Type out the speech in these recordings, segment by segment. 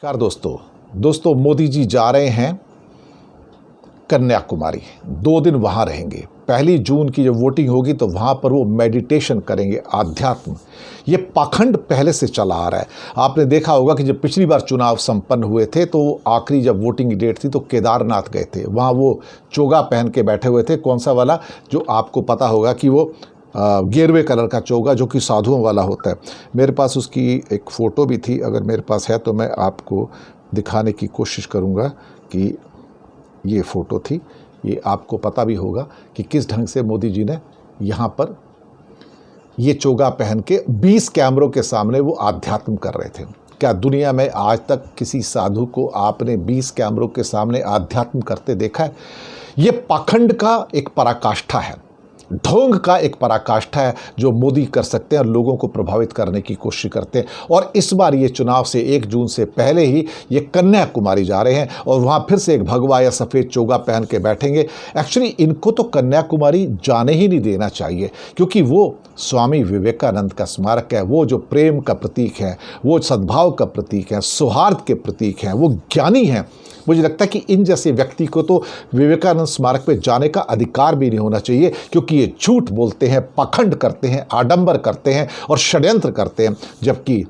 नमस्कार दोस्तों मोदी जी जा रहे हैं कन्याकुमारी। 2 दिन वहाँ रहेंगे। 1 जून की जब वोटिंग होगी तो वहाँ पर वो मेडिटेशन करेंगे, आध्यात्म। ये पाखंड पहले से चला आ रहा है। आपने देखा होगा कि जब पिछली बार चुनाव संपन्न हुए थे तो आखिरी जब वोटिंग की डेट थी तो केदारनाथ गए थे। वहाँ वो चोगा पहन के बैठे हुए थे, कौन सा वाला, जो आपको पता होगा कि वो गेरुए कलर का चोगा जो कि साधुओं वाला होता है। मेरे पास उसकी एक फ़ोटो भी थी, अगर मेरे पास है तो मैं आपको दिखाने की कोशिश करूँगा कि ये फ़ोटो थी। ये आपको पता भी होगा कि किस ढंग से मोदी जी ने यहाँ पर ये चोगा पहन के 20 कैमरों के सामने वो आध्यात्म कर रहे थे। क्या दुनिया में आज तक किसी साधु को आपने 20 कैमरों के सामने आध्यात्म करते देखा है? ये पाखंड का एक पराकाष्ठा है, ढोंग का एक पराकाष्ठा है जो मोदी कर सकते हैं और लोगों को प्रभावित करने की कोशिश करते हैं। और इस बार ये चुनाव से 1 जून से पहले ही ये कन्याकुमारी जा रहे हैं और वहाँ फिर से एक भगवा या सफ़ेद चोगा पहन के बैठेंगे। एक्चुअली इनको तो कन्याकुमारी जाने ही नहीं देना चाहिए, क्योंकि वो स्वामी विवेकानंद का स्मारक है, वो जो प्रेम का प्रतीक है, वो सद्भाव का प्रतीक है, सौहार्द के प्रतीक हैं, वो ज्ञानी हैं। मुझे लगता है कि इन जैसे व्यक्ति को तो विवेकानंद स्मारक पे जाने का अधिकार भी नहीं होना चाहिए, क्योंकि ये झूठ बोलते हैं, पाखंड करते हैं, आडंबर करते हैं और षड्यंत्र करते हैं। जबकि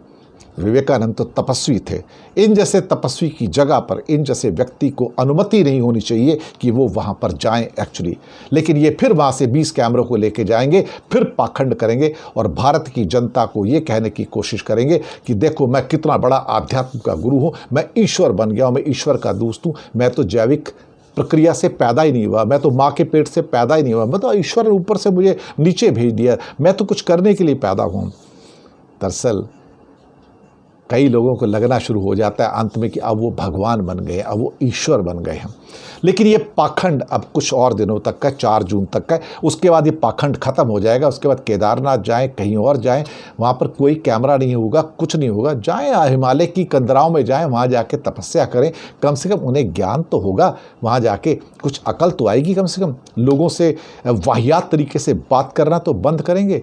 विवेकानंद तो तपस्वी थे। इन जैसे तपस्वी की जगह पर इन जैसे व्यक्ति को अनुमति नहीं होनी चाहिए कि वो वहाँ पर जाएं एक्चुअली। लेकिन ये फिर वहाँ से 20 कैमरों को लेके जाएंगे, फिर पाखंड करेंगे और भारत की जनता को ये कहने की कोशिश करेंगे कि देखो मैं कितना बड़ा आध्यात्म का गुरु हूँ, मैं ईश्वर बन गया हूँ, मैं ईश्वर का दोस्त हूँ, मैं तो जैविक प्रक्रिया से पैदा ही नहीं हुआ, मैं तो माँ के पेट से पैदा ही नहीं हुआ, मैं तो ईश्वर ने ऊपर से मुझे नीचे भेज दिया, मैं तो कुछ करने के लिए पैदा हूँ। दरअसल कई लोगों को लगना शुरू हो जाता है अंत में कि अब वो भगवान बन गए, अब वो ईश्वर बन गए हैं। लेकिन ये पाखंड अब कुछ और दिनों तक का, 4 जून तक का, उसके बाद ये पाखंड खत्म हो जाएगा। उसके बाद केदारनाथ जाएं, कहीं और जाएं, वहाँ पर कोई कैमरा नहीं होगा, कुछ नहीं होगा। जाएं हिमालय की कंदराओं में जाएं, वहाँ जाके तपस्या करें, कम से कम उन्हें ज्ञान तो होगा, वहाँ जाके कुछ अकल तो आएगी। कम से कम लोगों से वाहियात तरीके से बात करना तो बंद करेंगे।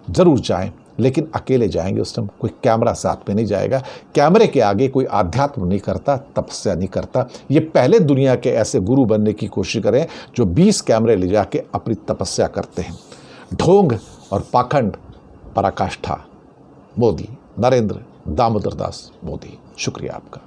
ज़रूर जाएं, लेकिन अकेले जाएंगे, उस टाइम कोई कैमरा साथ में नहीं जाएगा। कैमरे के आगे कोई आध्यात्म नहीं करता, तपस्या नहीं करता। ये पहले दुनिया के ऐसे गुरु बनने की कोशिश करें जो 20 कैमरे ले जाके अपनी तपस्या करते हैं। ढोंग और पाखंड पराकाष्ठा। मोदी, नरेंद्र दामोदर दास मोदी। शुक्रिया आपका।